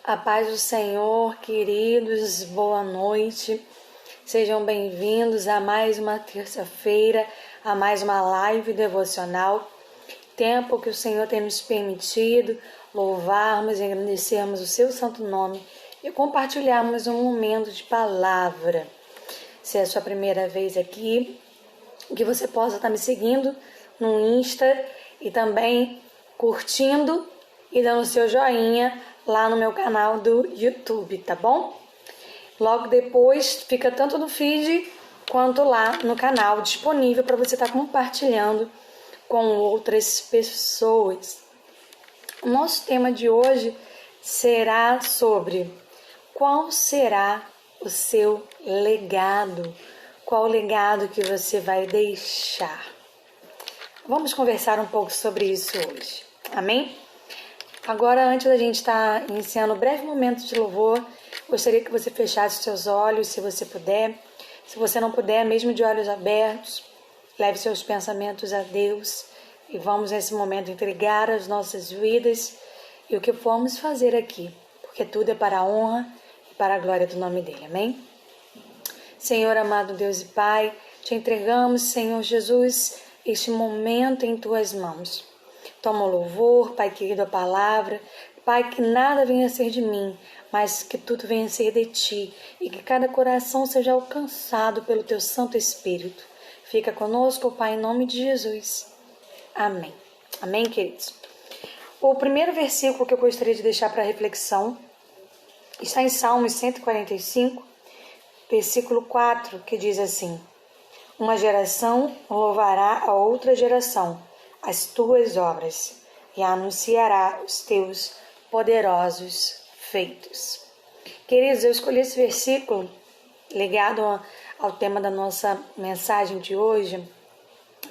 A paz do Senhor, queridos, boa noite. Sejam bem-vindos a mais uma terça-feira, a mais uma live devocional. Tempo que o Senhor tem nos permitido louvarmos e agradecermos o seu santo nome e compartilharmos um momento de palavra. Se é a sua primeira vez aqui, que você possa estar me seguindo no Insta e também curtindo e dando seu joinha lá no meu canal do YouTube, tá bom? Logo depois fica tanto no feed quanto lá no canal disponível para você estar compartilhando com outras pessoas. O nosso tema de hoje será sobre qual será o seu legado, qual o legado que você vai deixar. Vamos conversar um pouco sobre isso hoje, amém? Agora, antes da gente estar iniciando um breve momento de louvor, gostaria que você fechasse os seus olhos, se você puder. Se você não puder, mesmo de olhos abertos, leve seus pensamentos a Deus e vamos nesse momento entregar as nossas vidas e o que formos fazer aqui, porque tudo é para a honra e para a glória do nome dele, amém? Senhor amado Deus e Pai, te entregamos, Senhor Jesus, este momento em tuas mãos. Toma o louvor, Pai querido, a palavra. Pai, que nada venha a ser de mim, mas que tudo venha a ser de Ti e que cada coração seja alcançado pelo Teu Santo Espírito. Fica conosco, Pai, em nome de Jesus. Amém. Amém, queridos? O primeiro versículo que eu gostaria de deixar para reflexão está em Salmos 145, versículo 4, que diz assim: Uma geração louvará a outra geração as tuas obras e anunciará os teus poderosos feitos. Queridos, eu escolhi esse versículo ligado ao tema da nossa mensagem de hoje,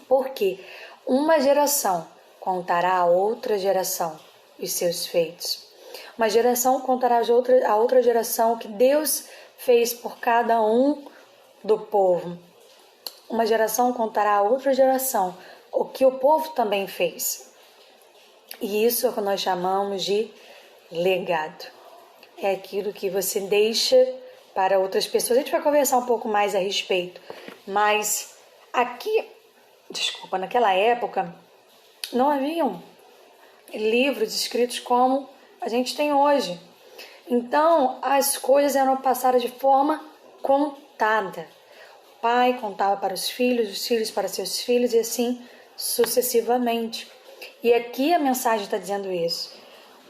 porque uma geração contará a outra geração os seus feitos. Uma geração contará a outra geração o que Deus fez por cada um do povo. Uma geração contará a outra geração o que o povo também fez. E isso é o que nós chamamos de legado. É aquilo que você deixa para outras pessoas. A gente vai conversar um pouco mais a respeito. Mas naquela época, não haviam livros escritos como a gente tem hoje. Então, as coisas eram passadas de forma contada. O pai contava para os filhos para seus filhos e assim sucessivamente. E aqui a mensagem está dizendo isso.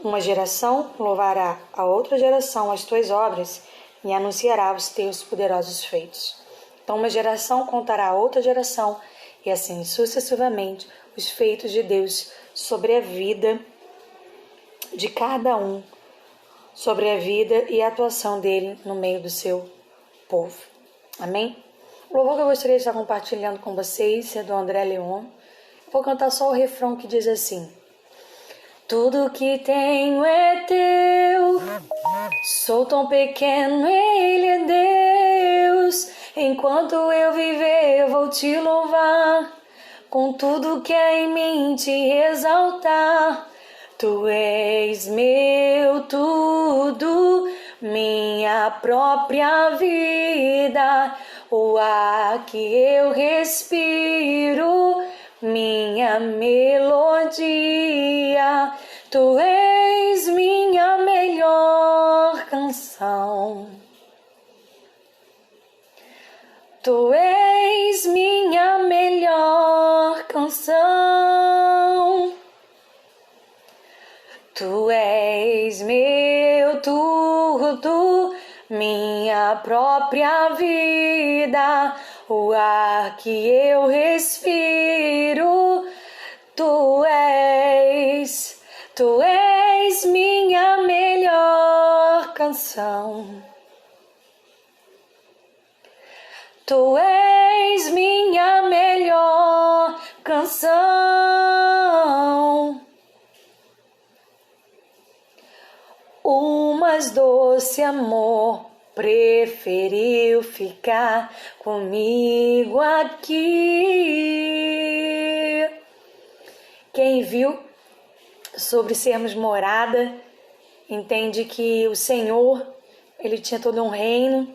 Uma geração louvará a outra geração as tuas obras e anunciará os teus poderosos feitos. Então uma geração contará a outra geração e assim sucessivamente os feitos de Deus sobre a vida de cada um, sobre a vida e a atuação dele no meio do seu povo. Amém? O louvor que eu gostaria de estar compartilhando com vocês é do André Leon. Vou cantar só o refrão que diz assim: Tudo que tenho é teu, sou tão pequeno, ele é Deus. Enquanto eu viver, eu vou te louvar, com tudo que é em mim te exaltar. Tu és meu tudo, minha própria vida, o ar que eu respiro, minha melodia. Tu és minha melhor canção. Tu és minha melhor canção. Tu és meu tudo, minha própria vida, o ar que eu respiro. Tu és minha melhor canção. Tu és minha melhor canção. O mais doce amor preferiu ficar comigo aqui. Quem viu sobre sermos morada entende que o Senhor, Ele tinha todo um reino,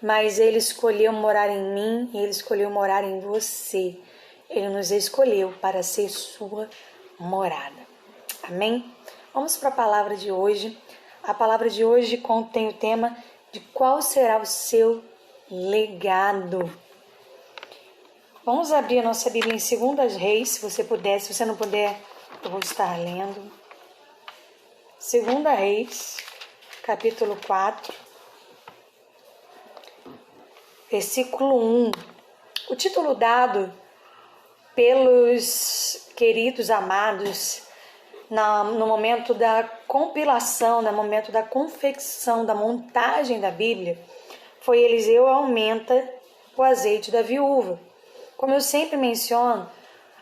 mas Ele escolheu morar em mim e Ele escolheu morar em você. Ele nos escolheu para ser sua morada. Amém? Vamos para a palavra de hoje. A palavra de hoje contém o tema de qual será o seu legado. Vamos abrir a nossa Bíblia em 2 Reis, se você puder. Se você não puder, eu vou estar lendo. 2 Reis, capítulo 4, versículo 1. O título dado pelos queridos amados no momento da compilação, no momento da confecção, da montagem da Bíblia, foi Eliseu aumenta o azeite da viúva. Como eu sempre menciono,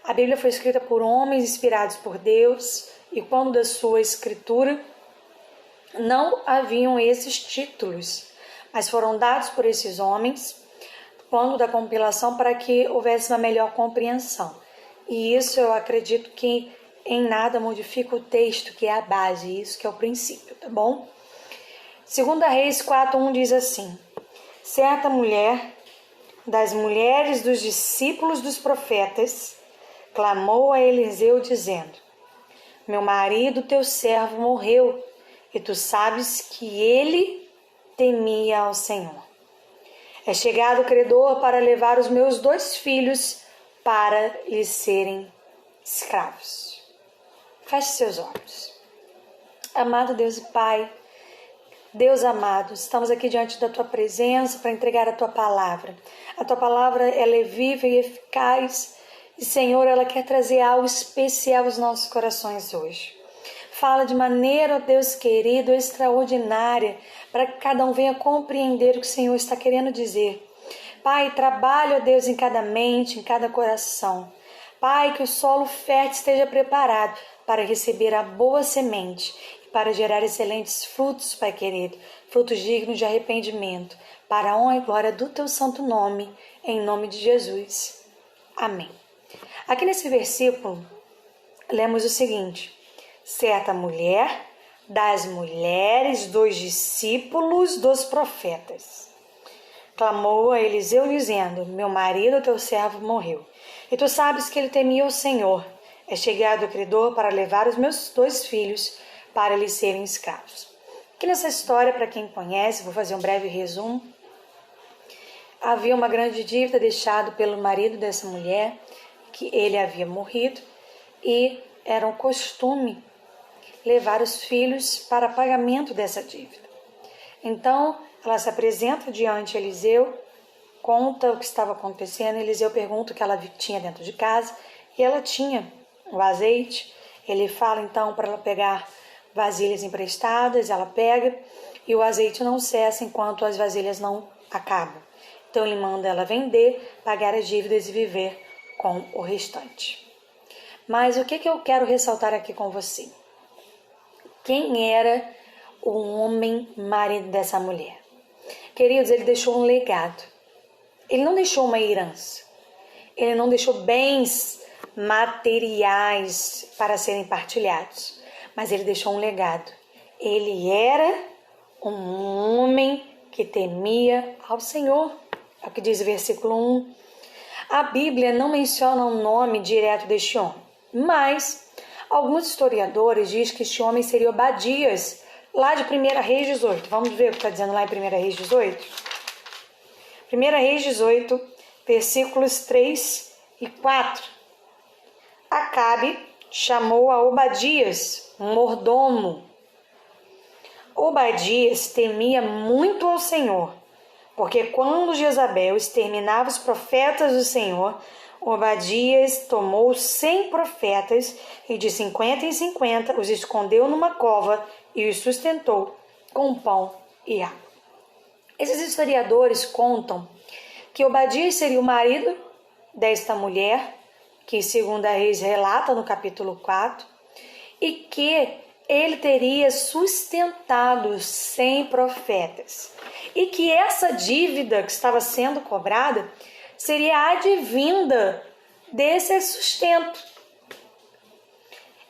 a Bíblia foi escrita por homens inspirados por Deus e quando da sua escritura não haviam esses títulos, mas foram dados por esses homens quando da compilação para que houvesse uma melhor compreensão. E isso eu acredito que em nada modifica o texto, que é a base, isso que é o princípio, tá bom? 2 Reis 4:1 diz assim: certa mulher das mulheres dos discípulos dos profetas clamou a Eliseu dizendo: meu marido, teu servo, morreu, e tu sabes que ele temia ao Senhor. É chegado o credor para levar os meus 2 filhos para lhes serem escravos. Feche seus olhos. Amado Deus e Pai, Deus amado, estamos aqui diante da Tua presença para entregar a Tua palavra. A Tua palavra, ela é viva e eficaz e, Senhor, ela quer trazer algo especial aos nossos corações hoje. Fala de maneira, ó Deus querido, extraordinária, para que cada um venha compreender o que o Senhor está querendo dizer. Pai, trabalha, ó Deus, em cada mente, em cada coração. Pai, que o solo fértil esteja preparado para receber a boa semente e para gerar excelentes frutos, Pai querido, frutos dignos de arrependimento, para a honra e glória do Teu santo nome, em nome de Jesus. Amém. Aqui nesse versículo, lemos o seguinte: certa mulher das mulheres dos discípulos dos profetas clamou a Eliseu dizendo: meu marido, teu servo, morreu, e tu sabes que ele temia o Senhor. É chegado o credor para levar os meus 2 filhos para lhes serem escravos. Aqui nessa história, para quem conhece, vou fazer um breve resumo. Havia uma grande dívida deixada pelo marido dessa mulher, que ele havia morrido, e era um costume levar os filhos para pagamento dessa dívida. Então, ela se apresenta diante de Eliseu, conta o que estava acontecendo. Eliseu pergunta o que ela tinha dentro de casa e ela tinha o azeite. Ele fala então para ela pegar vasilhas emprestadas, ela pega e o azeite não cessa enquanto as vasilhas não acabam. Então ele manda ela vender, pagar as dívidas e viver com o restante. Mas o que eu quero ressaltar aqui com você? Quem era o homem marido dessa mulher? Queridos, ele deixou um legado. Ele não deixou uma herança. Ele não deixou bens materiais para serem partilhados. Mas ele deixou um legado. Ele era um homem que temia ao Senhor. É o que diz o versículo 1. A Bíblia não menciona o nome direto deste homem. Mas alguns historiadores dizem que este homem seria Obadias, lá de 1 Reis 18. Vamos ver o que está dizendo lá em 1 Reis 18? 1 Reis 18, versículos 3 e 4. Acabe chamou a Obadias, um mordomo. Obadias temia muito ao Senhor, porque quando Jezabel exterminava os profetas do Senhor, Obadias tomou 100 profetas e de 50 em 50 os escondeu numa cova e os sustentou com pão e água. Esses historiadores contam que Obadias seria o marido desta mulher, que 2 Reis relata no capítulo 4, e que ele teria sustentado 100 profetas. E que essa dívida que estava sendo cobrada seria advinda desse sustento.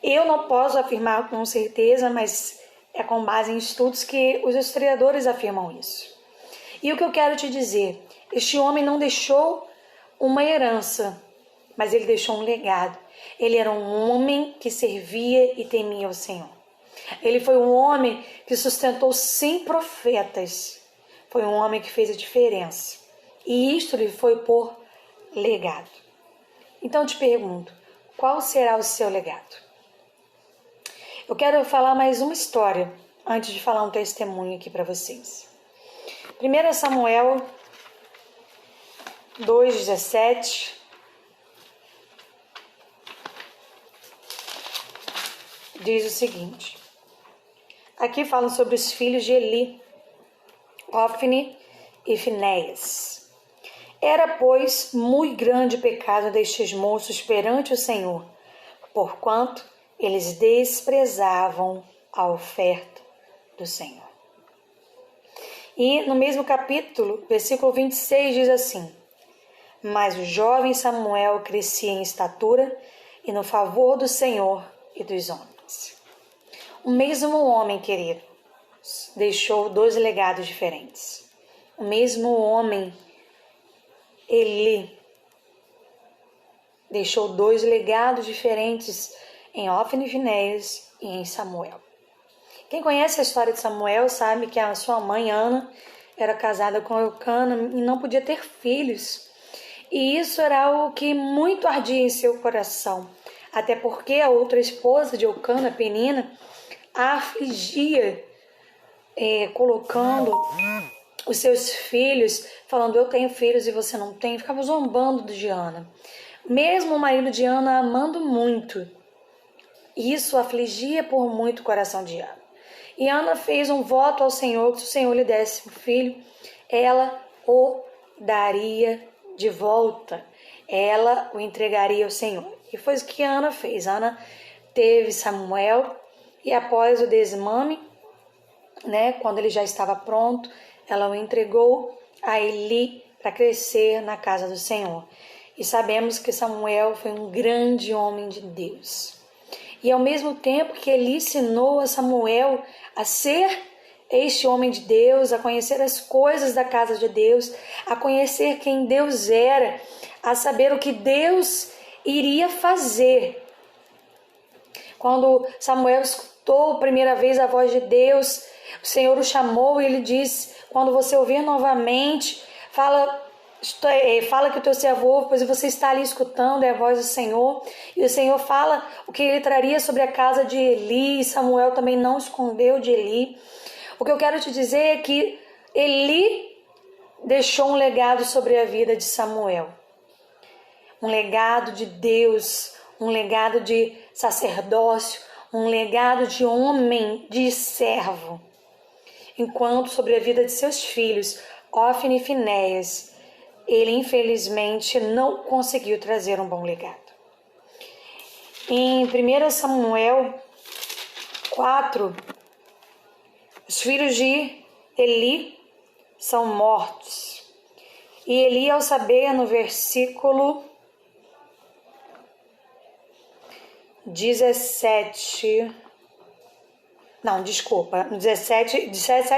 Eu não posso afirmar com certeza, mas É com base em estudos que os historiadores afirmam isso. E o que eu quero te dizer, este homem não deixou uma herança, mas ele deixou um legado. Ele era um homem que servia e temia o Senhor. Ele foi um homem que sustentou 100 profetas. Foi um homem que fez a diferença. E isto lhe foi por legado. Então eu te pergunto, qual será o seu legado? Eu quero falar mais uma história antes de falar um testemunho aqui para vocês. 1 Samuel 2,17 diz o seguinte. Aqui falam sobre os filhos de Eli, Ofni e Finéias. Era, pois, muito grande o pecado destes moços perante o Senhor, porquanto eles desprezavam a oferta do Senhor. E no mesmo capítulo, versículo 26 diz assim: Mas o jovem Samuel crescia em estatura e no favor do Senhor e dos homens. O mesmo homem, querido, deixou 2 legados diferentes. O mesmo homem, Eli, deixou 2 legados diferentes em Ofni e Finéias e em Samuel. Quem conhece a história de Samuel sabe que a sua mãe, Ana, era casada com Eucana e não podia ter filhos. E isso era algo que muito ardia em seu coração, até porque a outra esposa de Eucana, Penina, a afligia, colocando os seus filhos, falando, eu tenho filhos e você não tem, ficava zombando de Ana. Mesmo o marido de Ana amando muito, isso afligia por muito o coração de Ana. E Ana fez um voto ao Senhor, que se o Senhor lhe desse um filho, ela o daria de volta, ela o entregaria ao Senhor. E foi o que Ana fez. Ana teve Samuel e após o desmame, quando ele já estava pronto, ela o entregou a Eli para crescer na casa do Senhor. E sabemos que Samuel foi um grande homem de Deus. E ao mesmo tempo que Eli ensinou a Samuel a ser este homem de Deus, a conhecer as coisas da casa de Deus, a conhecer quem Deus era, a saber o que Deus iria fazer. Quando Samuel escutou a primeira vez a voz de Deus, o Senhor o chamou e ele disse, quando você ouvir novamente, fala que o teu servo ouve, pois você está ali escutando, é a voz do Senhor. E o Senhor fala o que ele traria sobre a casa de Eli, e Samuel também não escondeu de Eli. O que eu quero te dizer é que Eli deixou um legado sobre a vida de Samuel. Um legado de Deus, um legado de sacerdócio, um legado de homem, de servo. Enquanto sobre a vida de seus filhos, Ofni e Finéias, ele infelizmente não conseguiu trazer um bom legado. Em 1 Samuel 4, os filhos de Eli são mortos. E Eli, ao saber, no versículo 17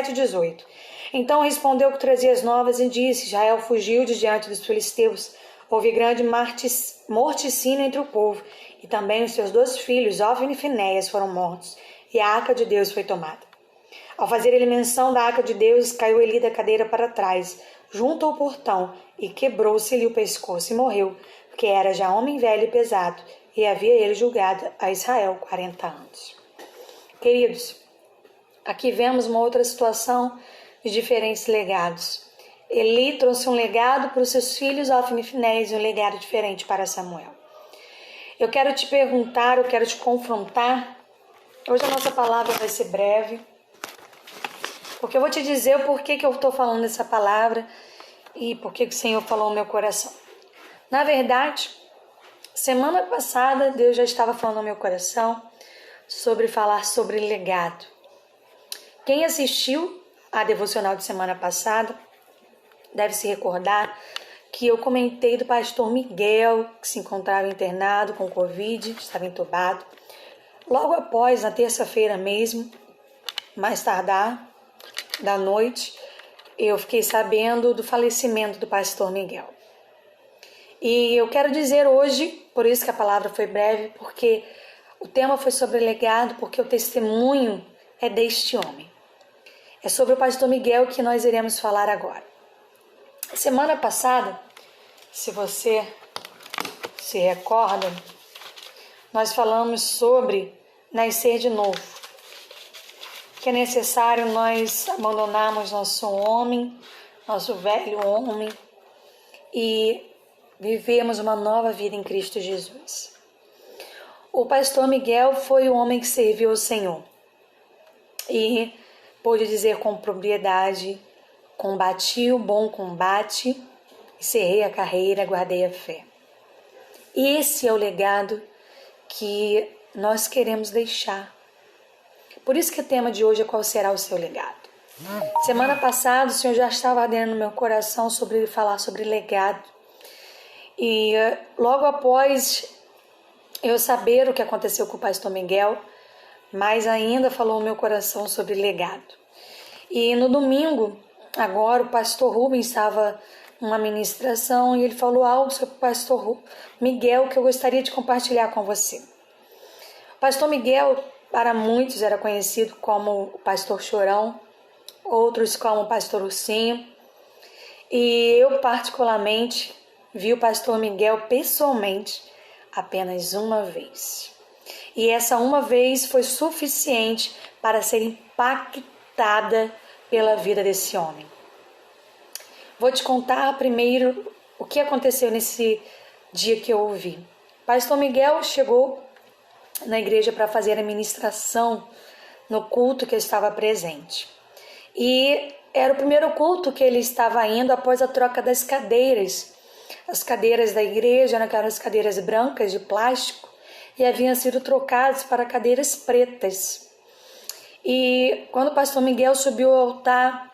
e 18. Então respondeu que trazia as novas e disse, Israel fugiu de diante dos filisteus. Houve grande morticínio entre o povo, e também os seus 2 filhos, Ofni e Finéias, foram mortos, e a arca de Deus foi tomada. Ao fazer ele menção da arca de Deus, caiu Eli da cadeira para trás, junto ao portão, e quebrou-se-lhe o pescoço e morreu, porque era já homem velho e pesado, e havia ele julgado a Israel 40 anos. Queridos, aqui vemos uma outra situação de diferentes legados. Eli trouxe um legado para os seus filhos, Ofni e Finéias, e um legado diferente para Samuel. Eu quero te perguntar, eu quero te confrontar. Hoje a nossa palavra vai ser breve, porque eu vou te dizer o porquê que eu estou falando essa palavra e porquê que o Senhor falou no meu coração. Na verdade, semana passada Deus já estava falando no meu coração sobre falar sobre legado. Quem assistiu a devocional de semana passada deve se recordar que eu comentei do pastor Miguel, que se encontrava internado com Covid, estava entubado. Logo após, na terça-feira mesmo, mais tardar da noite, eu fiquei sabendo do falecimento do pastor Miguel. E eu quero dizer hoje, por isso que a palavra foi breve, porque o tema foi sobre legado, porque o testemunho é deste homem. É sobre o pastor Miguel que nós iremos falar agora. Semana passada, se você se recorda, nós falamos sobre nascer de novo, que é necessário nós abandonarmos nosso homem, nosso velho homem, e vivermos uma nova vida em Cristo Jesus. O pastor Miguel foi o homem que serviu ao Senhor e pôde dizer com propriedade: combati o bom combate, encerrei a carreira, guardei a fé. E esse é o legado que nós queremos deixar. Por isso que o tema de hoje é: qual será o seu legado? Semana passada o Senhor já estava ardendo no meu coração sobre falar sobre legado. E logo após eu saber o que aconteceu com o pastor Miguel, mais ainda falou o meu coração sobre legado. E no domingo, agora, o pastor Rubens estava numa ministração e ele falou algo sobre o pastor Miguel que eu gostaria de compartilhar com você. O pastor Miguel, para muitos, era conhecido como o pastor Chorão, outros como o pastor Ursinho. E eu, particularmente, vi o pastor Miguel pessoalmente apenas uma vez. E essa uma vez foi suficiente para ser impactada pela vida desse homem. Vou te contar primeiro o que aconteceu nesse dia que eu ouvi. Pastor Miguel chegou na igreja para fazer a ministração no culto que eu estava presente. E era o primeiro culto que ele estava indo após a troca das cadeiras. As cadeiras da igreja eram aquelas cadeiras brancas de plástico e haviam sido trocadas para cadeiras pretas. E quando o pastor Miguel subiu ao altar,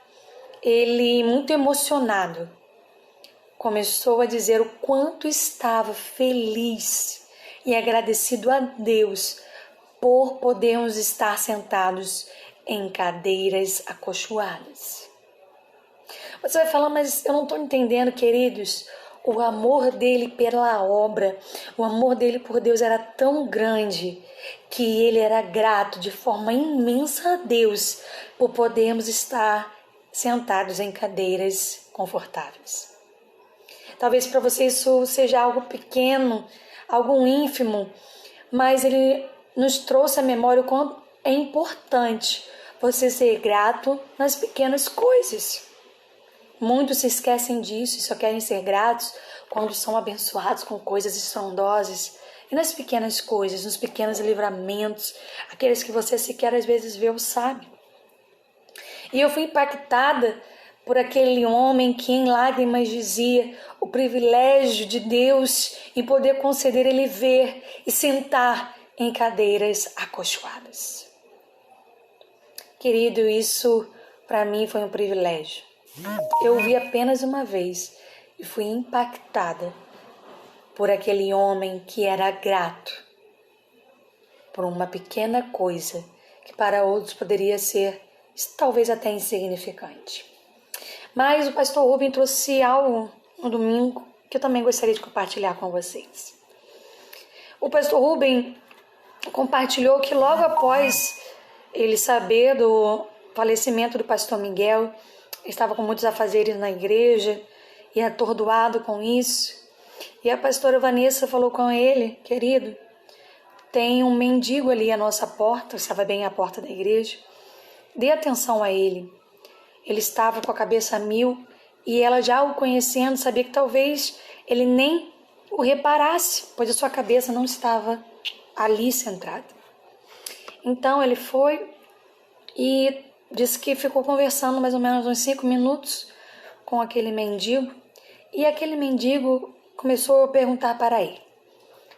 ele, muito emocionado, começou a dizer o quanto estava feliz e agradecido a Deus por podermos estar sentados em cadeiras acolchoadas. Você vai falar: mas eu não estou entendendo, queridos. O amor dele pela obra, o amor dele por Deus era tão grande que ele era grato de forma imensa a Deus por podermos estar sentados em cadeiras confortáveis. Talvez para você isso seja algo pequeno, algo ínfimo, mas ele nos trouxe à memória o quanto é importante você ser grato nas pequenas coisas. Muitos se esquecem disso e só querem ser gratos quando são abençoados com coisas estrondosas. E nas pequenas coisas, nos pequenos livramentos, aqueles que você sequer às vezes vê ou sabe. E eu fui impactada por aquele homem que em lágrimas dizia o privilégio de Deus em poder conceder ele ver e sentar em cadeiras acolchoadas. Querido, isso para mim foi um privilégio. Eu o vi apenas uma vez e fui impactada por aquele homem que era grato por uma pequena coisa que para outros poderia ser talvez até insignificante. Mas o pastor Rubem trouxe algo no domingo que eu também gostaria de compartilhar com vocês. O pastor Rubem compartilhou que logo após ele saber do falecimento do pastor Miguel, estava com muitos afazeres na igreja e atordoado com isso. E a pastora Vanessa falou com ele: querido, tem um mendigo ali à nossa porta, estava bem à porta da igreja, dê atenção a ele. Ele estava com a cabeça a mil e ela, já o conhecendo, sabia que talvez ele nem o reparasse, pois a sua cabeça não estava ali centrada. Então ele foi e disse que ficou conversando mais ou menos uns 5 minutos com aquele mendigo. E aquele mendigo começou a perguntar para ele: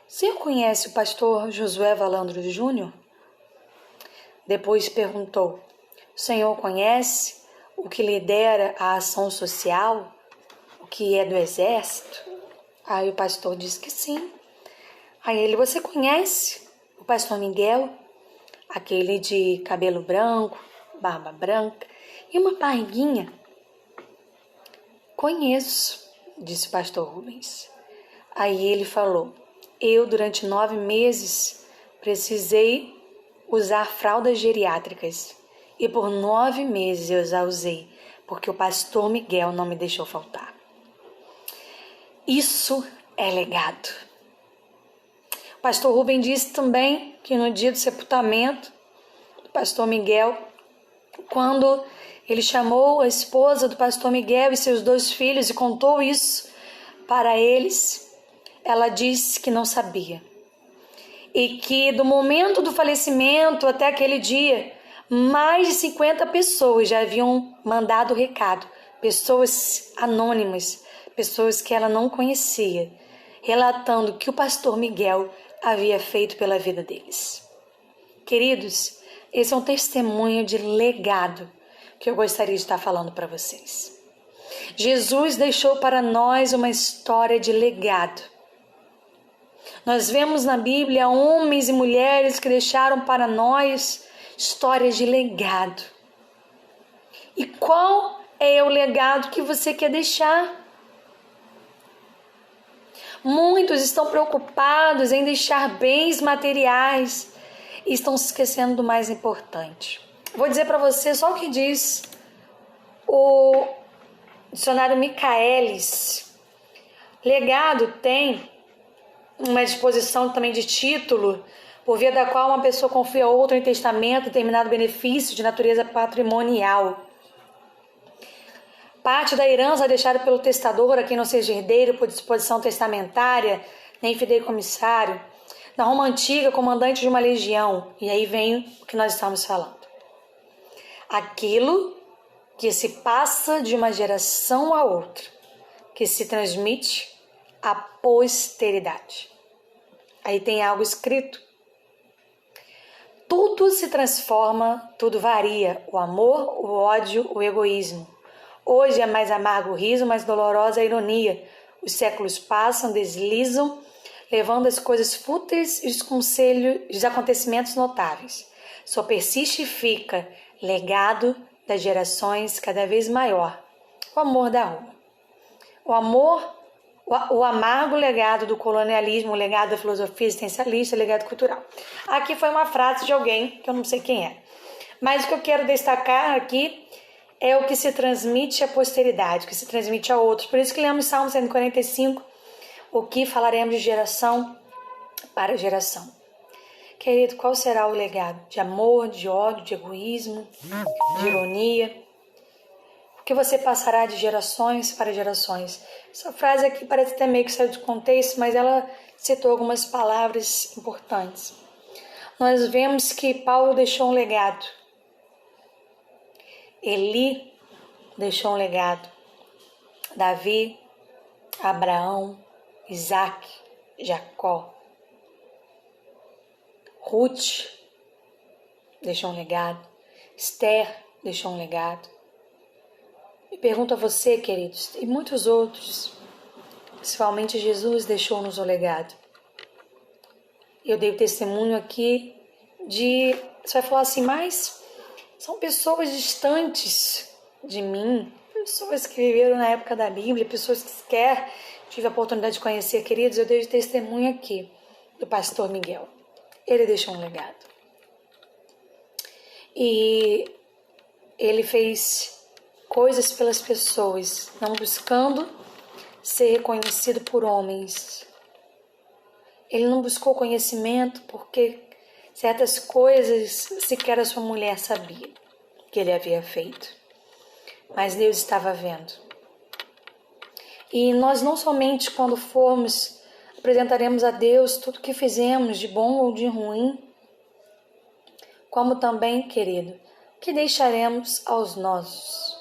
o senhor conhece o pastor Josué Valandro Júnior? Depois perguntou: o senhor conhece o que lidera a ação social, o que é do exército? Aí o pastor disse que sim. Aí ele: você conhece o pastor Miguel? Aquele de cabelo branco, barba branca e uma barriguinha. Conheço, disse o pastor Rubens. Aí ele falou: eu, durante 9 meses, precisei usar fraldas geriátricas. E por 9 meses eu já usei, porque o pastor Miguel não me deixou faltar. Isso é legado. O pastor Rubens disse também que no dia do sepultamento do pastor Miguel, quando ele chamou a esposa do pastor Miguel e seus 2 filhos e contou isso para eles, ela disse que não sabia. E que do momento do falecimento até aquele dia, mais de 50 pessoas já haviam mandado recado, pessoas anônimas, pessoas que ela não conhecia, relatando o que o pastor Miguel havia feito pela vida deles. Queridos, esse é um testemunho de legado que eu gostaria de estar falando para vocês. Jesus deixou para nós uma história de legado. Nós vemos na Bíblia homens e mulheres que deixaram para nós histórias de legado. E qual é o legado que você quer deixar? Muitos estão preocupados em deixar bens materiais e estão se esquecendo do mais importante. Vou dizer para você só o que diz o dicionário Michaelis. Legado tem uma disposição também de título, por via da qual uma pessoa confia a outra em testamento determinado benefício de natureza patrimonial. Parte da herança deixada pelo testador a quem não seja herdeiro por disposição testamentária, nem fideicomissário. Na Roma Antiga, comandante de uma legião. E aí vem o que nós estamos falando. Aquilo que se passa de uma geração a outra, que se transmite à posteridade. Aí tem algo escrito. Tudo se transforma, tudo varia. O amor, o ódio, o egoísmo. Hoje é mais amargo o riso, mais dolorosa a ironia. Os séculos passam, deslizam, levando as coisas fúteis e os acontecimentos notáveis. Só persiste e fica, legado das gerações cada vez maior, o amor da rua. O amargo legado do colonialismo, o legado da filosofia existencialista, o legado cultural. Aqui foi uma frase de alguém que eu não sei quem é. Mas o que eu quero destacar aqui é o que se transmite à posteridade, o que se transmite a outros. Por isso que lemos Salmo 145, o que falaremos de geração para geração. Querido, qual será o legado? De amor, de ódio, de egoísmo, de ironia? O que você passará de gerações para gerações? Essa frase aqui parece até meio que saiu de contexto, mas ela citou algumas palavras importantes. Nós vemos que Paulo deixou um legado. Eli deixou um legado. Davi, Abraão, Isaac, Jacó. Ruth deixou um legado. Esther deixou um legado. E pergunto a você, queridos, e muitos outros, principalmente Jesus deixou-nos um legado. Eu dei o testemunho aqui de... Você vai falar assim, mas são pessoas distantes de mim, pessoas que viveram na época da Bíblia, pessoas que sequer tive a oportunidade de conhecer. Queridos, eu dei o testemunho aqui do pastor Miguel. Ele deixou um legado. E ele fez coisas pelas pessoas, não buscando ser reconhecido por homens. Ele não buscou conhecimento porque certas coisas sequer a sua mulher sabia que ele havia feito. Mas Deus estava vendo. E nós não somente quando formos apresentaremos a Deus tudo que fizemos de bom ou de ruim, como também, querido, que deixaremos aos nossos.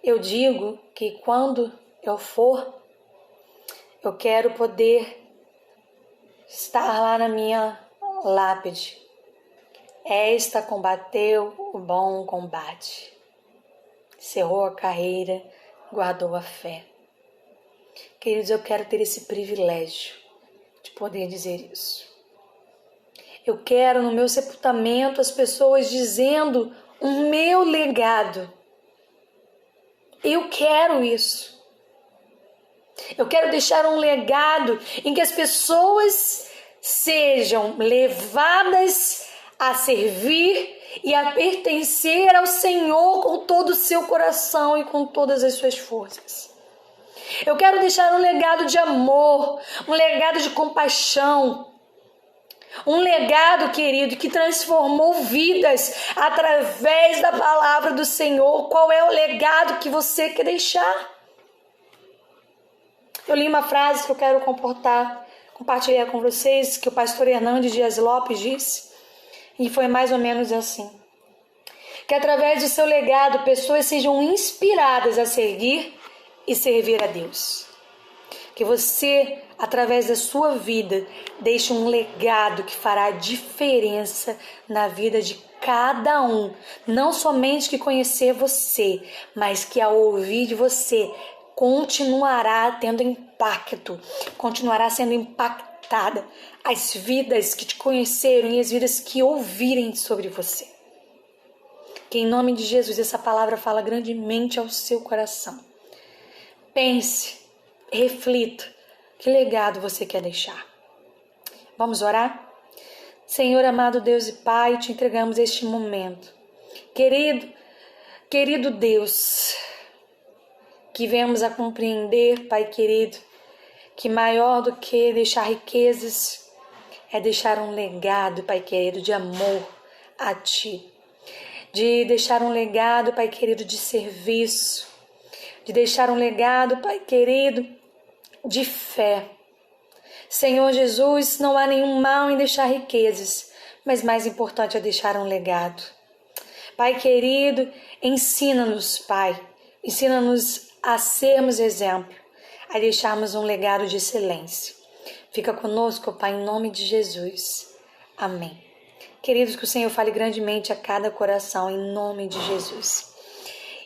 Eu digo que quando eu for, eu quero poder estar lá na minha lápide. Esta combateu o bom combate, cerrou a carreira, guardou a fé. Queridos, eu quero ter esse privilégio de poder dizer isso. Eu quero no meu sepultamento as pessoas dizendo o meu legado. Eu quero isso. Eu quero deixar um legado em que as pessoas sejam levadas a servir e a pertencer ao Senhor com todo o seu coração e com todas as suas forças. Eu quero deixar um legado de amor, um legado de compaixão, um legado, querido, que transformou vidas através da palavra do Senhor. Qual é o legado que você quer deixar? Eu li uma frase que eu quero compartilhar com vocês, que o pastor Hernandes Dias Lopes disse, e foi mais ou menos assim: que através do seu legado, pessoas sejam inspiradas a seguir e servir a Deus. Que você, através da sua vida, deixe um legado que fará diferença na vida de cada um. Não somente que conhecer você, mas que ao ouvir de você, continuará tendo impacto, continuará sendo impactada as vidas que te conheceram e as vidas que ouvirem sobre você. Que em nome de Jesus essa palavra fala grandemente ao seu coração. Pense, reflita, que legado você quer deixar. Vamos orar? Senhor amado Deus e Pai, te entregamos este momento. Querido Deus, que venhamos a compreender, Pai querido, que maior do que deixar riquezas é deixar um legado, Pai querido, de amor a Ti. De deixar um legado, Pai querido, de serviço. De deixar um legado, Pai querido, de fé. Senhor Jesus, não há nenhum mal em deixar riquezas, mas mais importante é deixar um legado. Pai querido, ensina-nos, Pai. Ensina-nos a sermos exemplo, a deixarmos um legado de excelência. Fica conosco, Pai, em nome de Jesus. Amém. Queridos, que o Senhor fale grandemente a cada coração, em nome de Jesus.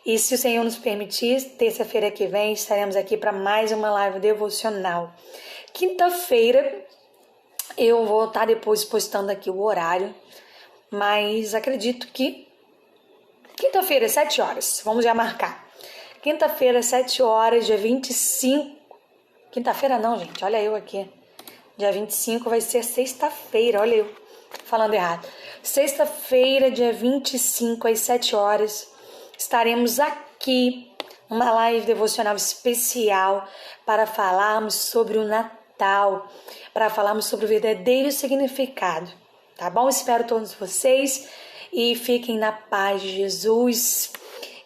E se o Senhor nos permitir, terça-feira que vem estaremos aqui para mais uma live devocional. Quinta-feira eu vou estar depois postando aqui o horário, mas acredito que quinta-feira, 7 horas, vamos já marcar. Quinta-feira, 7 horas, dia 25. Quinta-feira não, gente, olha eu aqui. Dia 25 vai ser sexta-feira, olha eu falando errado. Sexta-feira, dia 25, às 7 horas, estaremos aqui, uma live devocional especial para falarmos sobre o Natal, para falarmos sobre o verdadeiro significado, tá bom? Espero todos vocês e fiquem na paz de Jesus.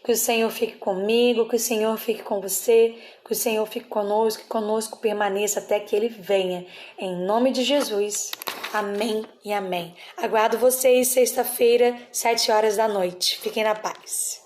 Que o Senhor fique comigo, que o Senhor fique com você, que o Senhor fique conosco, que conosco permaneça até que Ele venha. Em nome de Jesus. Amém e amém. Aguardo vocês sexta-feira, 7 horas da noite. Fiquem na paz.